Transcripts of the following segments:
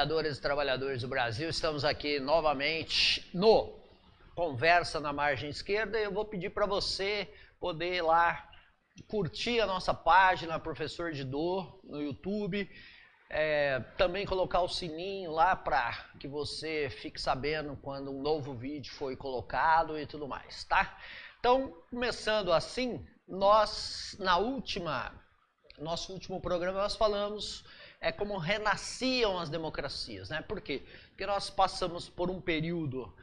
trabalhadoras e trabalhadores do Brasil, estamos aqui novamente no Conversa na Margem Esquerda e eu vou pedir para você poder ir lá curtir a nossa página Professor Didô no YouTube, também colocar o sininho lá para que você fique sabendo quando um novo vídeo foi colocado e tudo mais, tá? Então, começando assim, nós nosso último programa nós falamos como renasciam as democracias, né? Por quê? Porque nós passamos por um período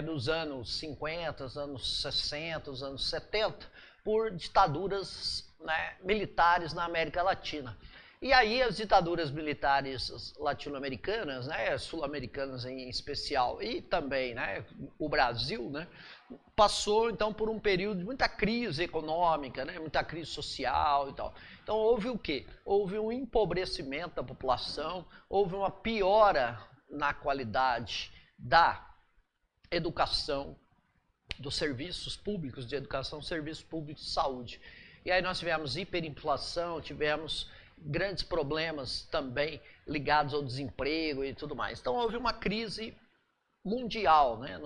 dos anos 50, anos 60, anos 70, por ditaduras, né, militares na América Latina. E aí as ditaduras militares latino-americanas, né, sul-americanas em especial, e também, né, o Brasil, né, passou então por um período de muita crise econômica, né, muita crise social e tal. Então houve o quê? Houve um empobrecimento da população, houve uma piora na qualidade da educação, dos serviços públicos de educação, serviços públicos de saúde. E aí nós tivemos hiperinflação, tivemos grandes problemas também ligados ao desemprego e tudo mais. Então houve uma crise mundial, né,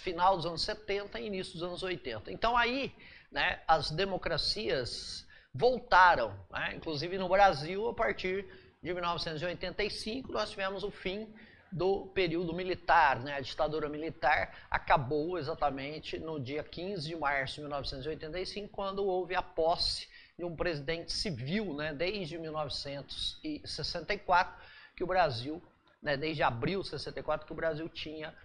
final dos anos 70 e início dos anos 80. Então aí, né, as democracias voltaram, né, inclusive no Brasil, a partir de 1985, nós tivemos o fim do período militar, né? A ditadura militar acabou exatamente no dia 15 de março de 1985, quando houve a posse de um presidente civil, né? Desde 1964, que o Brasil, né? Desde abril de 64, que o Brasil tinha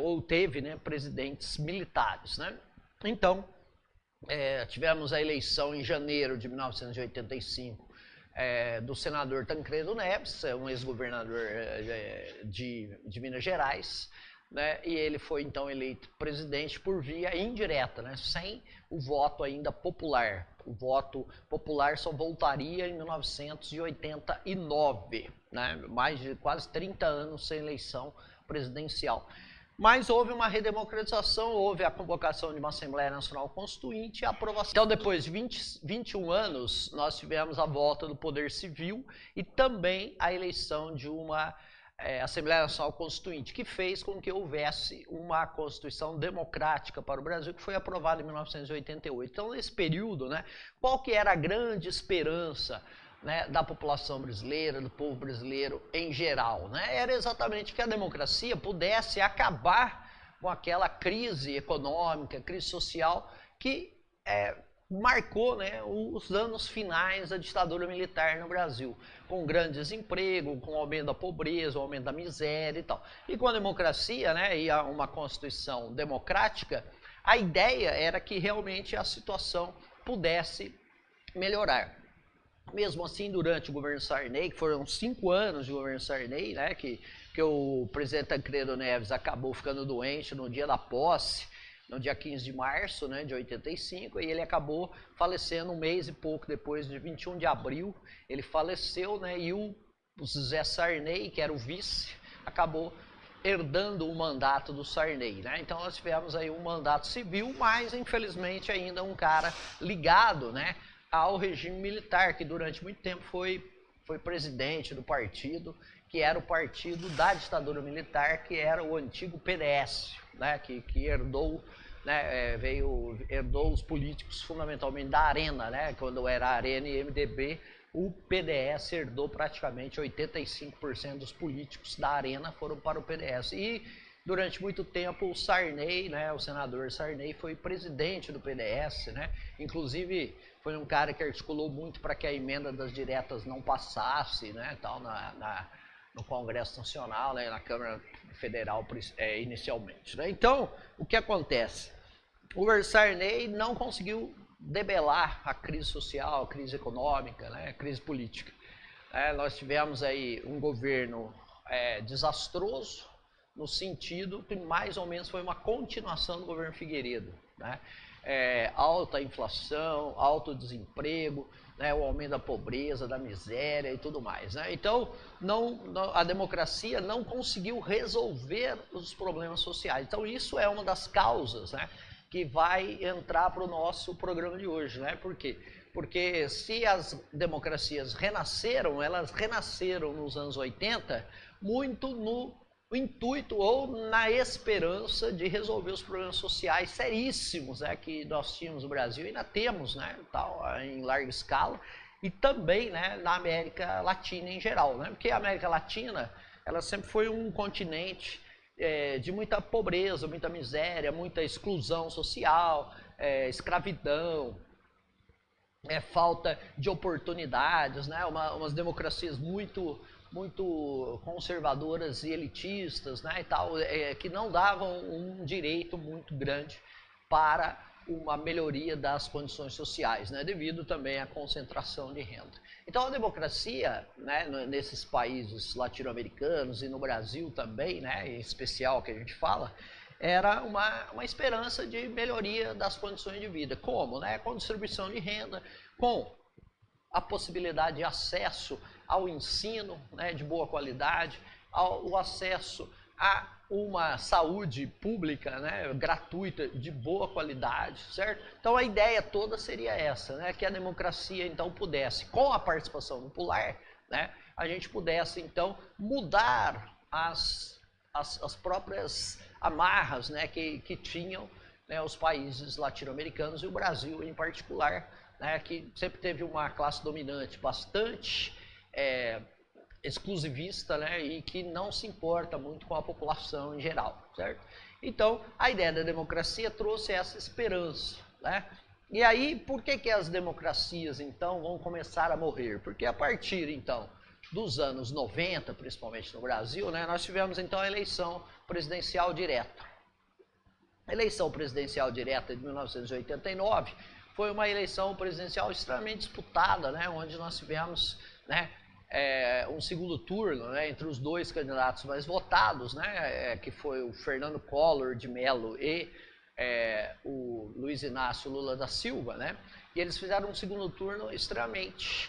ou teve, né, presidentes militares, né? Então, tivemos a eleição em janeiro de 1985, do senador Tancredo Neves, um ex-governador de Minas Gerais, né, e ele foi então eleito presidente por via indireta, né, sem o voto ainda popular. O voto popular só voltaria em 1989, né, mais de quase 30 anos sem eleição presidencial. Mas houve uma redemocratização, houve a convocação de uma Assembleia Nacional Constituinte e a aprovação. Então, depois de 21 anos, nós tivemos a volta do Poder Civil e também a eleição de uma Assembleia Nacional Constituinte, que fez com que houvesse uma Constituição democrática para o Brasil, que foi aprovada em 1988. Então, nesse período, né, qual que era a grande esperança, né, da população brasileira, do povo brasileiro em geral, né? Era exatamente que a democracia pudesse acabar com aquela crise econômica, crise social que marcou, né, os anos finais da ditadura militar no Brasil, com grande desemprego, com o aumento da pobreza, o aumento da miséria e tal. E com a democracia, né, e uma Constituição democrática, a ideia era que realmente a situação pudesse melhorar. Mesmo assim, durante o governo Sarney, que foram 5 anos de governo Sarney, né, que o presidente Tancredo Neves acabou ficando doente no dia da posse, no dia 15 de março, né, de 85, e ele acabou falecendo um mês e pouco depois, de 21 de abril, ele faleceu, né, e o José Sarney, que era o vice, acabou herdando o mandato do Sarney, né? Então nós tivemos aí um mandato civil, mas infelizmente ainda um cara ligado, né, ao regime militar, que durante muito tempo foi presidente do partido, que era o partido da ditadura militar, que era o antigo PDS, né, que herdou, né, herdou os políticos fundamentalmente da Arena, né, quando era Arena e MDB, o PDS herdou praticamente 85% dos políticos da Arena foram para o PDS. E durante muito tempo o Sarney, né, o senador Sarney, foi presidente do PDS, né, inclusive foi um cara que articulou muito para que a emenda das diretas não passasse, né, tal, no Congresso Nacional, né, na Câmara Federal inicialmente, né. Então, o que acontece? O Sarney não conseguiu debelar a crise social, a crise econômica, né, a crise política. Nós tivemos aí um governo desastroso, no sentido que mais ou menos foi uma continuação do governo Figueiredo, né? Alta inflação, alto desemprego, né, o aumento da pobreza, da miséria e tudo mais, né? Então, a democracia não conseguiu resolver os problemas sociais. Então, isso é uma das causas, né, que vai entrar para o nosso programa de hoje, né? Por quê? Porque se as democracias renasceram, elas renasceram nos anos 80 muito no intuito ou na esperança de resolver os problemas sociais seríssimos, né, que nós tínhamos no Brasil e ainda temos, né, tal, em larga escala, e também, né, na América Latina em geral, né, porque a América Latina ela sempre foi um continente de muita pobreza, muita miséria, muita exclusão social, escravidão, falta de oportunidades, né, umas democracias muito conservadoras e elitistas, né, e tal, que não davam um direito muito grande para uma melhoria das condições sociais, né, devido também à concentração de renda. Então a democracia, né, nesses países latino-americanos e no Brasil também, né, em especial que a gente fala, era uma esperança de melhoria das condições de vida. Como? Né, com distribuição de renda, com a possibilidade de acesso ao ensino, né, de boa qualidade, o acesso a uma saúde pública, né, gratuita, de boa qualidade, certo? Então a ideia toda seria essa, né, que a democracia então pudesse, com a participação popular, né, a gente pudesse então mudar as próprias amarras, né, que tinham, né, os países latino-americanos e o Brasil em particular, né, que sempre teve uma classe dominante bastante exclusivista, né, e que não se importa muito com a população em geral, certo? Então, a ideia da democracia trouxe essa esperança, né? E aí, por que as democracias, então, vão começar a morrer? Porque a partir, então, dos anos 90, principalmente no Brasil, né, nós tivemos, então, a eleição presidencial direta. A eleição presidencial direta de 1989 foi uma eleição presidencial extremamente disputada, né, onde nós tivemos, né, um segundo turno, né, entre os dois candidatos mais votados, né, que foi o Fernando Collor de Mello e o Luiz Inácio Lula da Silva, né, e eles fizeram um segundo turno extremamente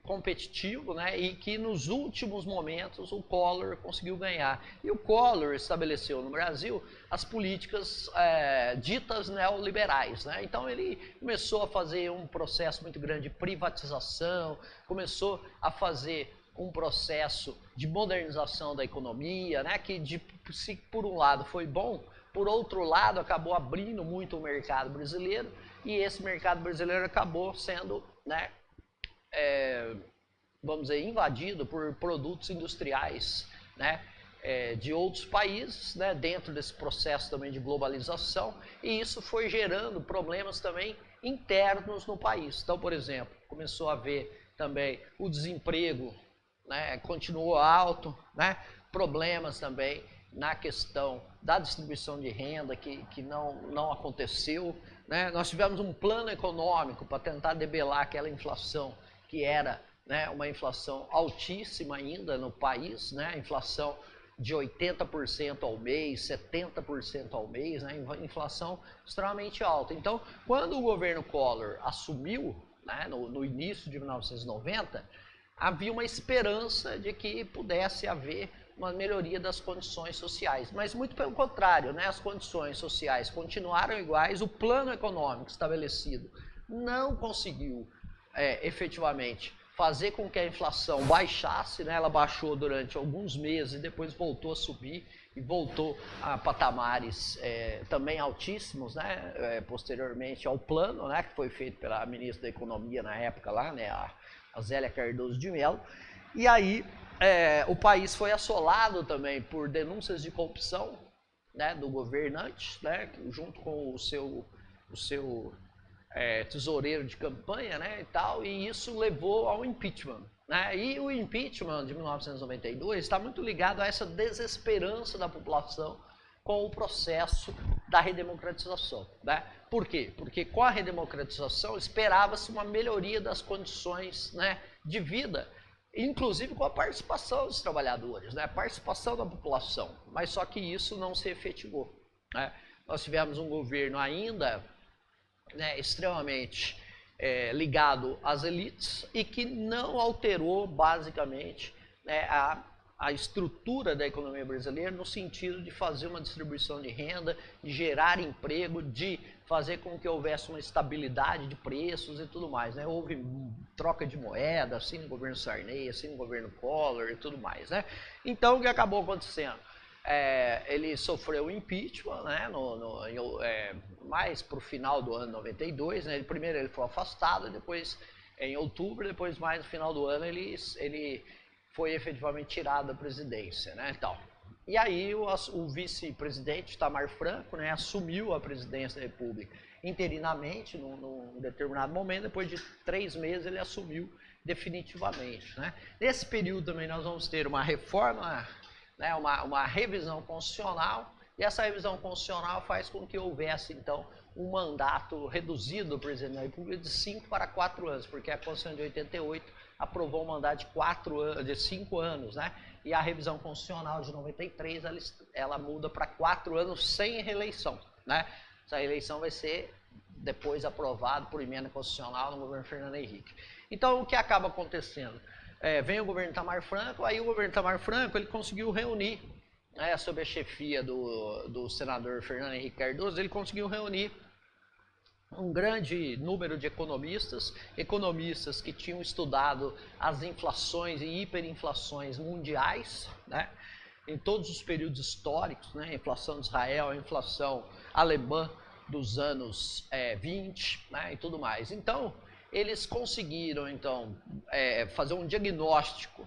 competitivo, né, e que nos últimos momentos o Collor conseguiu ganhar. E o Collor estabeleceu no Brasil as políticas ditas neoliberais, né? Então ele começou a fazer um processo muito grande de privatização, começou a fazer um processo de modernização da economia, né, que se por um lado foi bom, por outro lado acabou abrindo muito o mercado brasileiro, e esse mercado brasileiro acabou sendo, né, vamos dizer, invadido por produtos industriais, né, de outros países, né, dentro desse processo também de globalização, e isso foi gerando problemas também internos no país. Então, por exemplo, começou a haver também o desemprego, né, continuou alto, né, problemas também na questão da distribuição de renda que não aconteceu, né. Nós tivemos um plano econômico para tentar debelar aquela inflação que era, né, uma inflação altíssima ainda no país, né, inflação de 80% ao mês, 70% ao mês, né, inflação extremamente alta. Então, quando o governo Collor assumiu, né, no início de 1990, havia uma esperança de que pudesse haver uma melhoria das condições sociais, mas muito pelo contrário, né, as condições sociais continuaram iguais, o plano econômico estabelecido não conseguiu efetivamente fazer com que a inflação baixasse, né? Ela baixou durante alguns meses e depois voltou a subir e voltou a patamares também altíssimos, né? Posteriormente ao plano, né, que foi feito pela ministra da Economia na época lá, né, a Zélia Cardoso de Mello. E aí o país foi assolado também por denúncias de corrupção, né, do governante, né, junto com o seu tesoureiro de campanha, né, e tal, e isso levou ao impeachment, né? E o impeachment de 1992 está muito ligado a essa desesperança da população com o processo da redemocratização, né? Por quê? Porque com a redemocratização esperava-se uma melhoria das condições, né, de vida, inclusive com a participação dos trabalhadores, né, a participação da população, mas só que isso não se efetivou, né? Nós tivemos um governo ainda, né, extremamente ligado às elites e que não alterou basicamente, né, a estrutura da economia brasileira no sentido de fazer uma distribuição de renda, de gerar emprego, de fazer com que houvesse uma estabilidade de preços e tudo mais, né? Houve troca de moeda, assim no governo Sarney, assim no governo Collor e tudo mais, né? Então, o que acabou acontecendo? Ele sofreu impeachment, né, mais para o final do ano 92, né? Primeiro ele foi afastado, depois em outubro, depois mais no final do ano ele foi efetivamente tirado da presidência, né, então. E aí o vice-presidente Itamar Franco, né, assumiu a presidência da República interinamente num determinado momento, depois de 3 meses ele assumiu definitivamente, né. Nesse período também nós vamos ter uma reforma, né, uma revisão constitucional, e essa revisão constitucional faz com que houvesse, então, um mandato reduzido do presidente da República de 5 para 4 anos, porque a Constituição de 88 aprovou um mandato de 5 anos, né? E a revisão constitucional de 93, ela muda para 4 anos sem reeleição, né? Essa reeleição vai ser depois aprovada por emenda constitucional no governo Fernando Henrique. Então, o que acaba acontecendo? Vem o governo Itamar Franco, aí o governo Itamar Franco ele conseguiu reunir, sob a chefia do senador Fernando Henrique Cardoso, ele conseguiu reunir um grande número de economistas que tinham estudado as inflações e hiperinflações mundiais, né, em todos os períodos históricos, né, a inflação de Israel, a inflação alemã dos anos 20, né, e tudo mais. Então, eles conseguiram, então, fazer um diagnóstico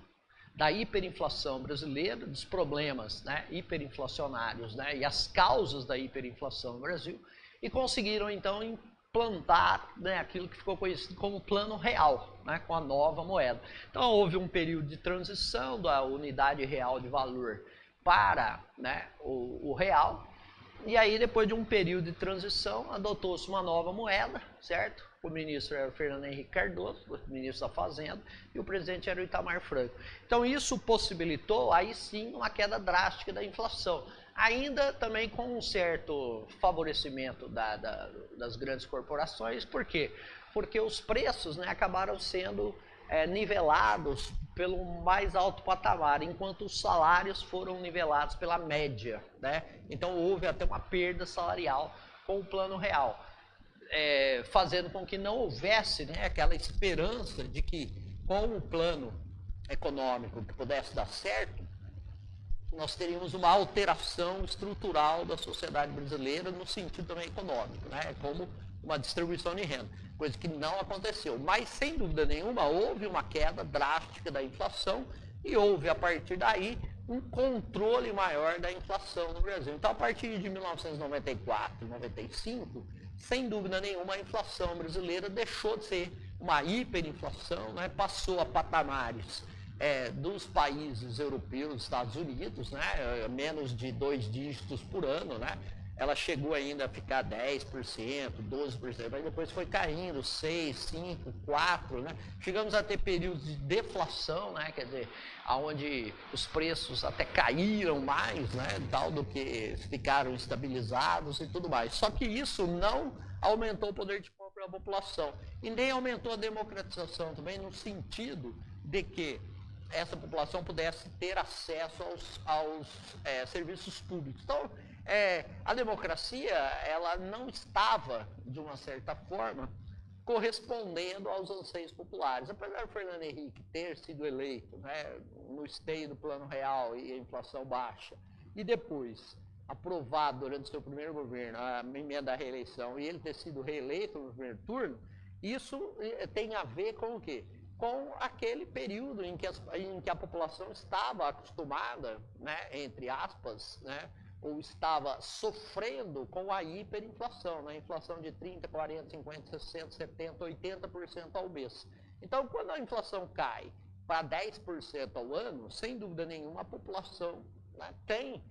da hiperinflação brasileira, dos problemas, né, hiperinflacionários, né, e as causas da hiperinflação no Brasil, e conseguiram, então, implantar, né, aquilo que ficou conhecido como Plano Real, né, com a nova moeda. Então, houve um período de transição da unidade real de valor para, né, o real, e aí, depois de um período de transição, adotou-se uma nova moeda, certo? O ministro era o Fernando Henrique Cardoso, o ministro da Fazenda, e o presidente era o Itamar Franco. Então, isso possibilitou, aí sim, uma queda drástica da inflação. Ainda também com um certo favorecimento das grandes corporações. Por quê? Porque os preços, né, acabaram sendo nivelados pelo mais alto patamar, enquanto os salários foram nivelados pela média, né? Então houve até uma perda salarial com o Plano Real, fazendo com que não houvesse, né, aquela esperança de que com o plano econômico que pudesse dar certo, nós teríamos uma alteração estrutural da sociedade brasileira no sentido também econômico, né, como uma distribuição de renda, coisa que não aconteceu. Mas, sem dúvida nenhuma, houve uma queda drástica da inflação e houve, a partir daí, um controle maior da inflação no Brasil. Então, a partir de 1994, 95, sem dúvida nenhuma, a inflação brasileira deixou de ser uma hiperinflação, né, passou a patamares dos países europeus, Estados Unidos, né, menos de 2 dígitos por ano, né? Ela chegou ainda a ficar 10%, 12%, mas depois foi caindo, 6%, 5%, 4%, né? Chegamos a ter períodos de deflação, né? Quer dizer, onde os preços até caíram mais, né? Tal do que ficaram estabilizados e tudo mais. Só que isso não aumentou o poder de compra da população e nem aumentou a democratização também, no sentido de que essa população pudesse ter acesso aos serviços públicos. Então, a democracia, ela não estava, de uma certa forma, correspondendo aos anseios populares. Apesar do Fernando Henrique ter sido eleito, né, no esteio do Plano Real e a inflação baixa, e depois aprovado durante o seu primeiro governo a emenda à reeleição e ele ter sido reeleito no primeiro turno, isso tem a ver com o quê? Com aquele período em que a população estava acostumada, né, entre aspas, né, ou estava sofrendo com a hiperinflação, né, inflação de 30%, 40%, 50%, 60%, 70%, 80% ao mês. Então, quando a inflação cai para 10% ao ano, sem dúvida nenhuma, a população, né, tem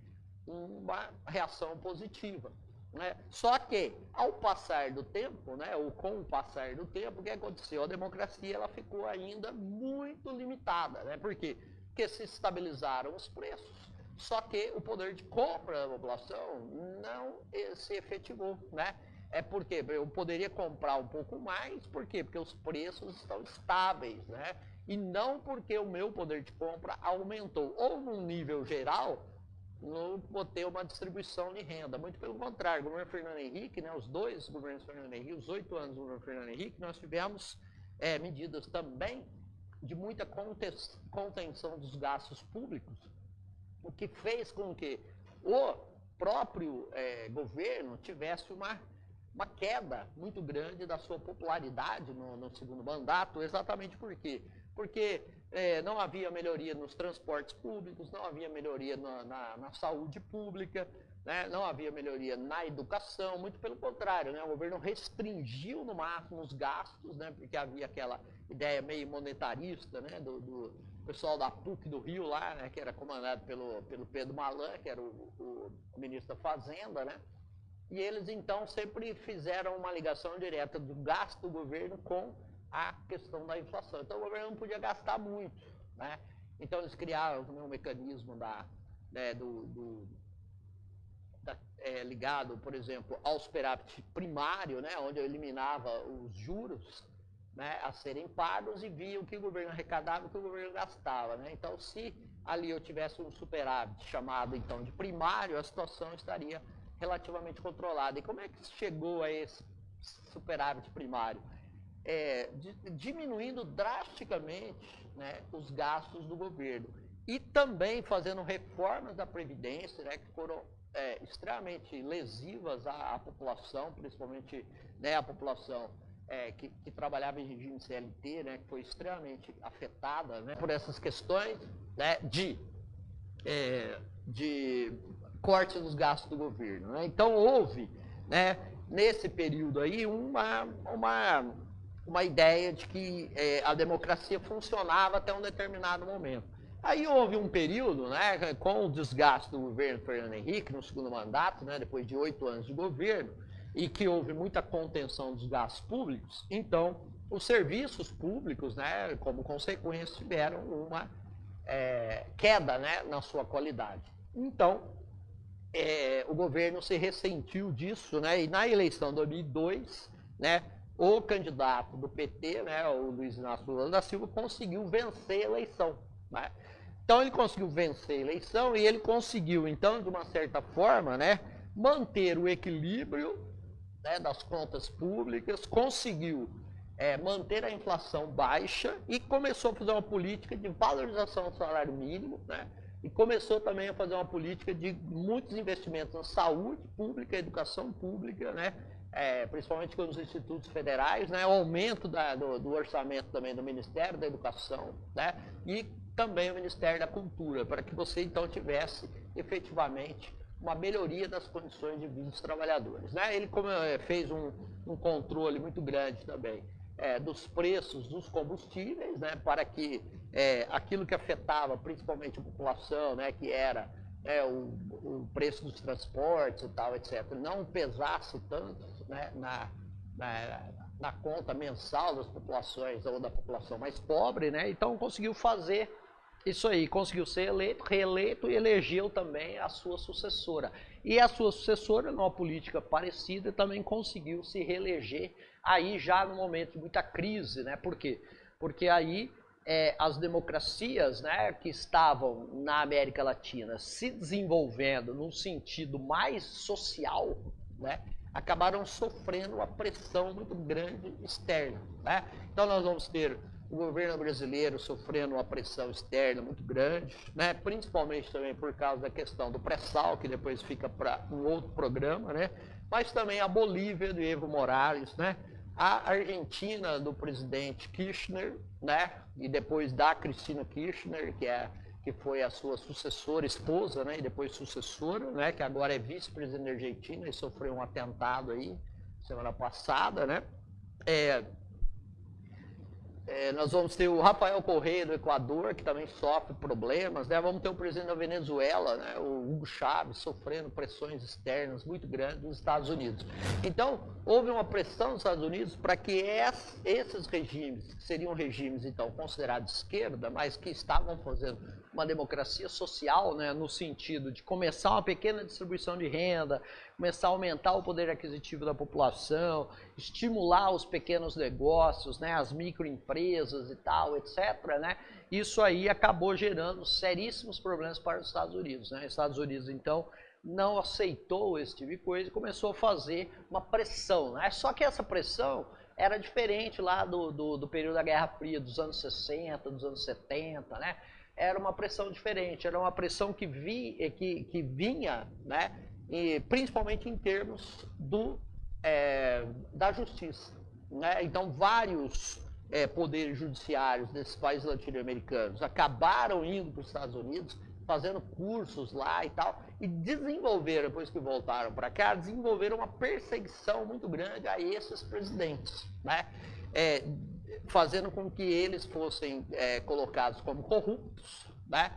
uma reação positiva. Né? Só que, ao passar do tempo, né, ou com o passar do tempo, o que aconteceu? A democracia ela ficou ainda muito limitada. Né? Por quê? Porque se estabilizaram os preços, só que o poder de compra da população não se efetivou. Né? Porque eu poderia comprar um pouco mais, por quê? Porque os preços estão estáveis. Né? e não porque o meu poder de compra aumentou. Ou num nível geral, não vou ter uma distribuição de renda. Muito pelo contrário, o governo Fernando Henrique, né, os dois governos Fernando Henrique, os 8 anos do governo Fernando Henrique, nós tivemos medidas também de muita contenção dos gastos públicos, o que fez com que o próprio governo tivesse uma queda muito grande da sua popularidade no segundo mandato. Exatamente por quê? Porque não havia melhoria nos transportes públicos, não havia melhoria na saúde pública, né? Não havia melhoria na educação, muito pelo contrário, né? O governo restringiu no máximo os gastos, né? Porque havia aquela ideia meio monetarista, né? do pessoal da PUC do Rio lá, né? Que era comandado pelo Pedro Malan, que era o ministro da Fazenda, né? E eles então sempre fizeram uma ligação direta do gasto do governo com a questão da inflação. Então o governo não podia gastar muito, né? Então eles criaram também um mecanismo ligado, por exemplo, ao superávit primário, né? Onde eu eliminava os juros, né, a serem pagos e via o que o governo arrecadava e o que o governo gastava, né? Então se ali eu tivesse um superávit chamado então de primário, a situação estaria relativamente controlada. E como é que se chegou a esse superávit primário? Diminuindo drasticamente, né, os gastos do governo e também fazendo reformas da Previdência, né, que foram extremamente lesivas à população, principalmente, né, a população que trabalhava em regime CLT, né, que foi extremamente afetada, né, por essas questões, né, de corte dos gastos do governo, né? Então houve, né, nesse período aí uma ideia de que a democracia funcionava até um determinado momento. Aí houve um período, né, com o desgaste do governo Fernando Henrique no segundo mandato, né, depois de 8 anos de governo, e que houve muita contenção dos gastos públicos. Então os serviços públicos, né, como consequência, tiveram uma queda, né, na sua qualidade. Então o governo se ressentiu disso, né, e na eleição de 2002, né, o candidato do PT, né, o Luiz Inácio Lula da Silva, conseguiu vencer a eleição, né? Então ele conseguiu vencer a eleição e ele conseguiu, então, de uma certa forma, né, manter o equilíbrio, né, das contas públicas, conseguiu manter a inflação baixa e começou a fazer uma política de valorização do salário mínimo, né? E começou também a fazer uma política de muitos investimentos na saúde pública, educação pública, né? Principalmente com os institutos federais, né? O aumento do orçamento também do Ministério da Educação, né? E também o Ministério da Cultura, para que você então tivesse efetivamente uma melhoria das condições de vida dos trabalhadores, né? Ele fez um controle muito grande também dos preços dos combustíveis, né, para que aquilo que afetava principalmente a população, né, que era o preço dos transportes e tal, etc., não pesasse tanto, né, na conta mensal das populações ou da população mais pobre, né? Então conseguiu fazer isso aí, conseguiu ser reeleito e elegeu também a sua sucessora. E a sua sucessora, numa política parecida, também conseguiu se reeleger aí já no momento de muita crise, né? Por quê? Porque aí as democracias, né, que estavam na América Latina se desenvolvendo num sentido mais social, né, acabaram sofrendo uma pressão muito grande externa, né? Então nós vamos ter o governo brasileiro sofrendo uma pressão externa muito grande, né? Principalmente também por causa da questão do pré-sal, que depois fica para um outro programa, né? Mas também a Bolívia do Evo Morales, né? A Argentina do presidente Kirchner, né? E depois da Cristina Kirchner, que foi a sua sucessora, esposa, né? E depois sucessora, né? Que agora é vice-presidente da Argentina e sofreu um atentado aí semana passada, né? Nós vamos ter o Rafael Correa do Equador, que também sofre problemas, né? Vamos ter o presidente da Venezuela, né? O Hugo Chávez, sofrendo pressões externas muito grandes dos Estados Unidos. Então, houve uma pressão dos Estados Unidos para que esses regimes, que seriam regimes, então, considerados de esquerda, mas que estavam fazendo uma democracia social, né, no sentido de começar uma pequena distribuição de renda, começar a aumentar o poder aquisitivo da população, estimular os pequenos negócios, né, as microempresas e tal, etc., né, isso aí acabou gerando seríssimos problemas para os Estados Unidos, né? Os Estados Unidos, então, não aceitou esse tipo de coisa e começou a fazer uma pressão, né? Só que essa pressão era diferente lá do período da Guerra Fria, dos anos 60, dos anos 70, né? Era uma pressão diferente, era uma pressão que vinha, né? E principalmente em termos da justiça, né? Então, vários poderes judiciários desses países latino-americanos acabaram indo para os Estados Unidos, fazendo cursos lá e tal, e desenvolveram, depois que voltaram para cá, desenvolveram uma perseguição muito grande a esses presidentes, né? Fazendo com que eles fossem colocados como corruptos, né?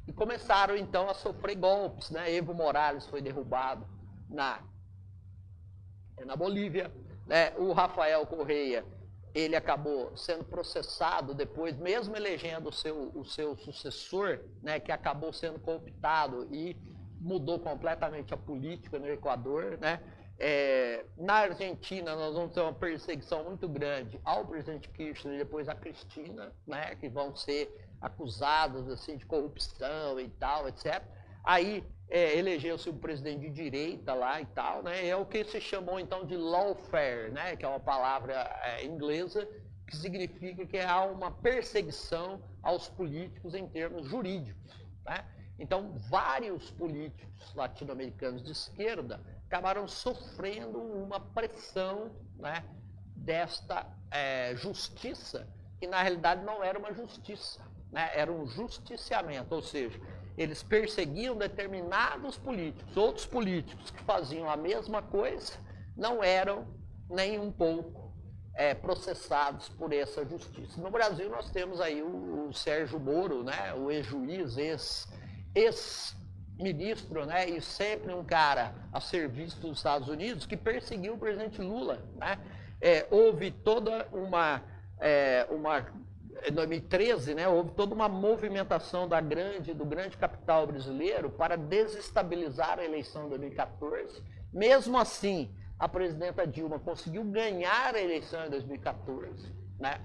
E começaram então a sofrer golpes, né? Evo Morales foi derrubado na Bolívia, né? O Rafael Correa, ele acabou sendo processado depois, mesmo elegendo o seu sucessor, né, que acabou sendo cooptado e mudou completamente a política no Equador, né? Na Argentina, nós vamos ter uma perseguição muito grande ao presidente Kirchner e depois à Cristina, né, que vão ser acusados assim, de corrupção e tal, etc. Aí elegeu-se um presidente de direita lá e tal, né? É o que se chamou então de lawfare, né? Que é uma palavra inglesa que significa que há uma perseguição aos políticos em termos jurídicos, né? Então, vários políticos latino-americanos de esquerda acabaram sofrendo uma pressão, né, desta justiça, que na realidade não era uma justiça, né? Era um justiciamento, ou seja, eles perseguiam determinados políticos. Outros políticos que faziam a mesma coisa não eram nem um pouco processados por essa justiça. No Brasil nós temos aí o Sérgio Moro, né, o ex-juiz, ex-ministro, né, e sempre um cara a serviço dos Estados Unidos que perseguiu o presidente Lula, né? Houve toda em 2013, né, houve toda uma movimentação do grande capital brasileiro para desestabilizar a eleição de 2014. Mesmo assim, a presidenta Dilma conseguiu ganhar a eleição em 2014, né?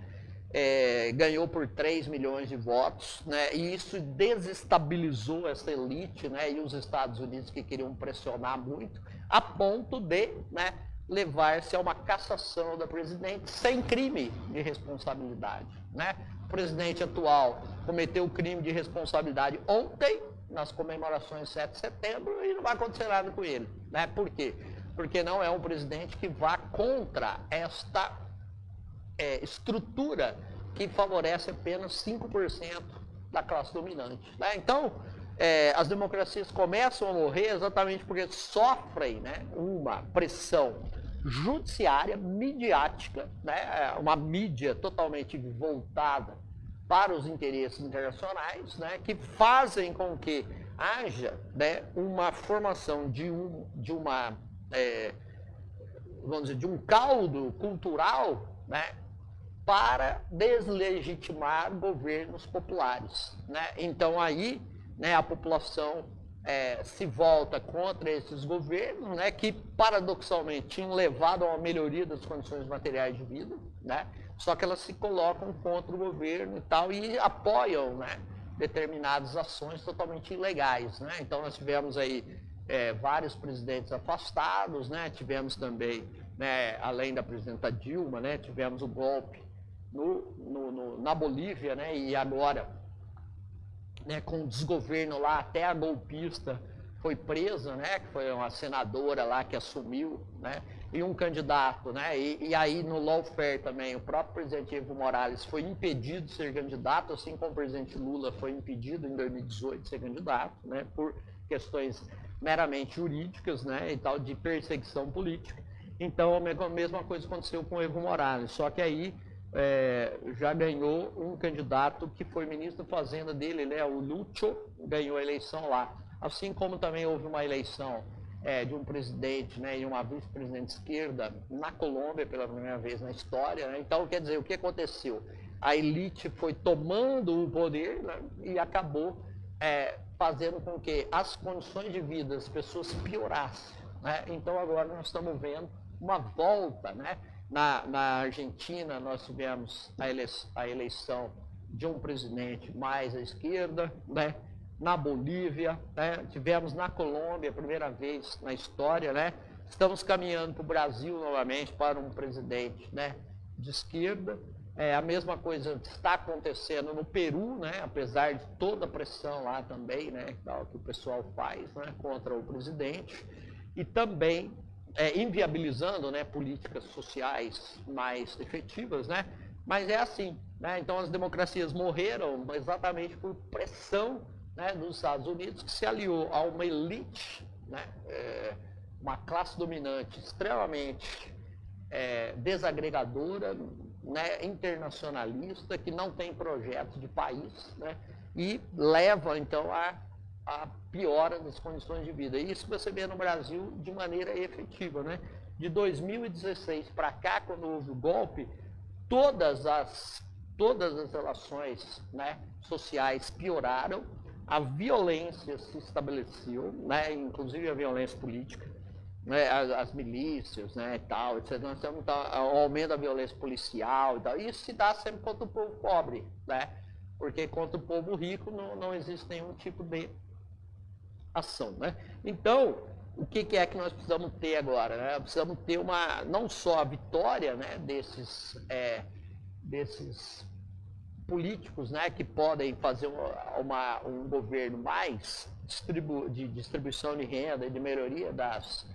Ganhou por 3 milhões de votos, né? E isso desestabilizou essa elite, né, e os Estados Unidos, que queriam pressionar muito, a ponto de, né, levar-se a uma cassação da presidente sem crime de responsabilidade, né? O presidente atual cometeu o crime de responsabilidade ontem, nas comemorações de 7 de setembro, e não vai acontecer nada com ele, né? Por quê? Porque não é um presidente que vá contra esta estrutura que favorece apenas 5% da classe dominante, né? Então, as democracias começam a morrer exatamente porque sofrem, né, uma pressão judiciária, midiática, né, uma mídia totalmente voltada para os interesses internacionais, né, que fazem com que haja, né, uma formação vamos dizer, de um caldo cultural, né, para deslegitimar governos populares, né? Então aí, né, a população se volta contra esses governos, né, que paradoxalmente tinham levado a uma melhoria das condições materiais de vida, né? Só que elas se colocam contra o governo e tal e apoiam, né, determinadas ações totalmente ilegais, né? Então nós tivemos aí vários presidentes afastados, né? Tivemos também, né, além da presidenta Dilma, né, tivemos o golpe na Bolívia, né, e agora, né, com o desgoverno lá, até a golpista foi presa, né, que foi uma senadora lá que assumiu, né, e um candidato, né, e aí no lawfare também, o próprio presidente Evo Morales foi impedido de ser candidato, assim como o presidente Lula foi impedido em 2018 de ser candidato, né, por questões meramente jurídicas, né, e tal, de perseguição política. Então a mesma coisa aconteceu com o Evo Morales, só que aí já ganhou um candidato que foi ministro da Fazenda dele, né, o Lúcio, ganhou a eleição lá. Assim como também houve uma eleição de um presidente, né, e uma vice-presidente de esquerda na Colômbia pela primeira vez na história, né? Então, quer dizer, o que aconteceu? A elite foi tomando o poder, né, e acabou fazendo com que as condições de vida das pessoas piorassem, né? Então agora nós estamos vendo uma volta, né? Na Argentina nós tivemos a eleição de um presidente mais à esquerda, né? Na Bolívia, né? Tivemos na Colômbia a primeira vez na história, né? Estamos caminhando para o Brasil novamente para um presidente, né? De esquerda. A mesma coisa está acontecendo no Peru, né? Apesar de toda a pressão lá também, né? Que o pessoal faz, né? Contra o presidente. E também inviabilizando, né? Políticas sociais mais efetivas, né? Mas é assim, né? Então as democracias morreram exatamente por pressão, né? Dos Estados Unidos, que se aliou a uma elite, né? Uma classe dominante extremamente desagregadora, né, internacionalista, que não tem projeto de país, né, e leva, então, a piora das condições de vida. E isso você vê no Brasil de maneira efetiva, né? De 2016 para cá, quando houve o golpe, todas as relações, né, sociais pioraram, a violência se estabeleceu, né, inclusive a violência política, né, as milícias, né, e tal, etc. Nós temos o aumento da violência policial e tal. Isso se dá sempre contra o povo pobre, né? Porque contra o povo rico não existe nenhum tipo de ação, né? Então, o que é que nós precisamos ter agora, né? Precisamos ter não só a vitória, né, desses políticos, né, que podem fazer um governo mais de distribuição de renda e de melhoria das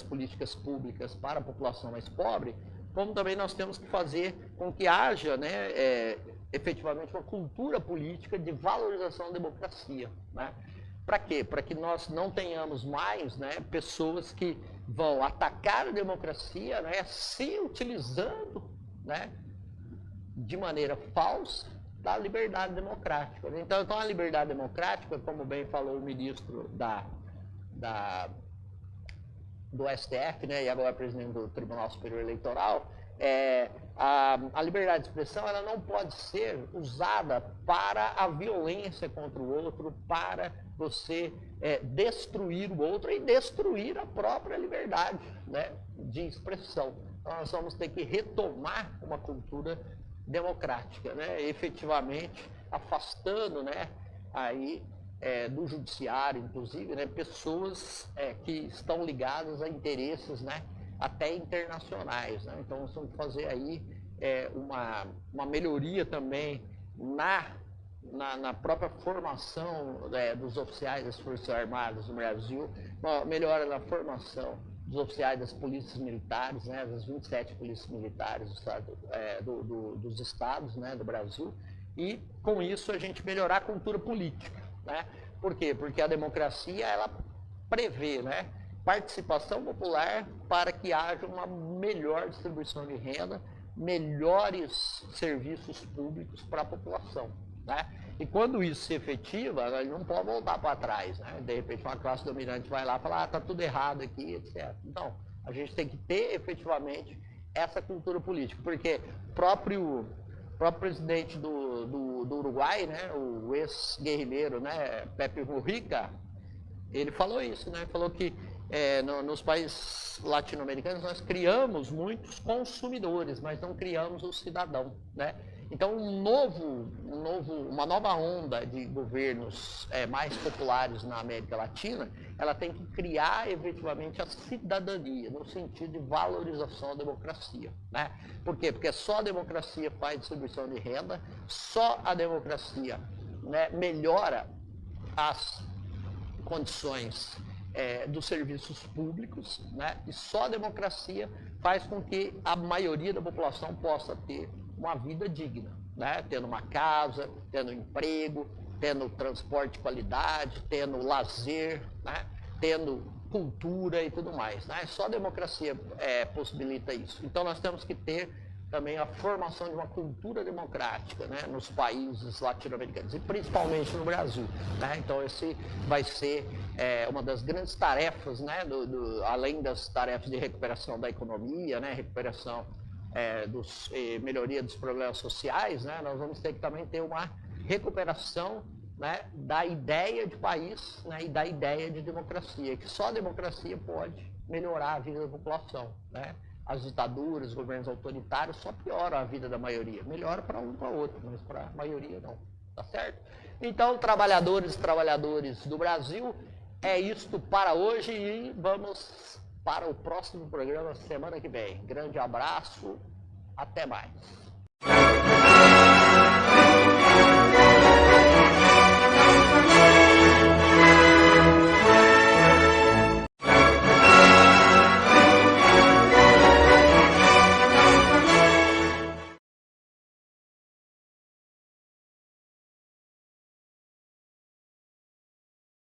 políticas públicas para a população mais pobre, como também nós temos que fazer com que haja, né, efetivamente uma cultura política de valorização da democracia, né? Para quê? Para que nós não tenhamos mais, né, pessoas que vão atacar a democracia, né, se utilizando, né, de maneira falsa da liberdade democrática. Então a liberdade democrática, como bem falou o ministro do STF, né, e agora presidente do Tribunal Superior Eleitoral, a liberdade de expressão ela não pode ser usada para a violência contra o outro, para você destruir o outro e destruir a própria liberdade, né, de expressão. Então nós vamos ter que retomar uma cultura democrática, né, efetivamente afastando, né, aí do judiciário, inclusive, né, pessoas que estão ligadas a interesses, né, até internacionais, né? Então nós temos que fazer aí uma melhoria também na própria formação dos oficiais das Forças Armadas do Brasil, uma melhora na formação dos oficiais das polícias militares, né, das 27 polícias militares dos estados, né, do Brasil, e com isso a gente melhorar a cultura política, né? Por quê? Porque a democracia ela prevê, né, participação popular para que haja uma melhor distribuição de renda, melhores serviços públicos para a população, né? E quando isso se efetiva, nós não pode voltar para trás, né? De repente uma classe dominante vai lá e fala, tá tudo errado aqui, etc. Então, a gente tem que ter efetivamente essa cultura política, porque o próprio presidente do Uruguai, né, o ex-guerrilheiro, né, Pepe Mujica, ele falou isso, né? Falou que nos países latino-americanos nós criamos muitos consumidores, mas não criamos o cidadão, né? Então uma nova onda de governos mais populares na América Latina, ela tem que criar efetivamente a cidadania, no sentido de valorização da democracia, né? Por quê? Porque só a democracia faz distribuição de renda, só a democracia, né, melhora as condições dos serviços públicos, né? E só a democracia faz com que a maioria da população possa ter uma vida digna, né? Tendo uma casa, tendo emprego, tendo transporte de qualidade, tendo lazer, né? Tendo cultura e tudo mais, né? Só a democracia possibilita isso. Então nós temos que ter também a formação de uma cultura democrática, né, nos países latino-americanos, e principalmente no Brasil, né? Então esse vai ser uma das grandes tarefas, né, além das tarefas de recuperação da economia, né, recuperação melhoria dos problemas sociais, né? Nós vamos ter que também ter uma recuperação, né, da ideia de país, né, e da ideia de democracia, que só a democracia pode melhorar a vida da população, né? As ditaduras, os governos autoritários só pioram a vida da maioria. Melhora para um para outro, mas para a maioria não. Tá certo? Então, trabalhadores e trabalhadoras do Brasil, é isto para hoje e vamos para o próximo programa semana que vem. Grande abraço, até mais.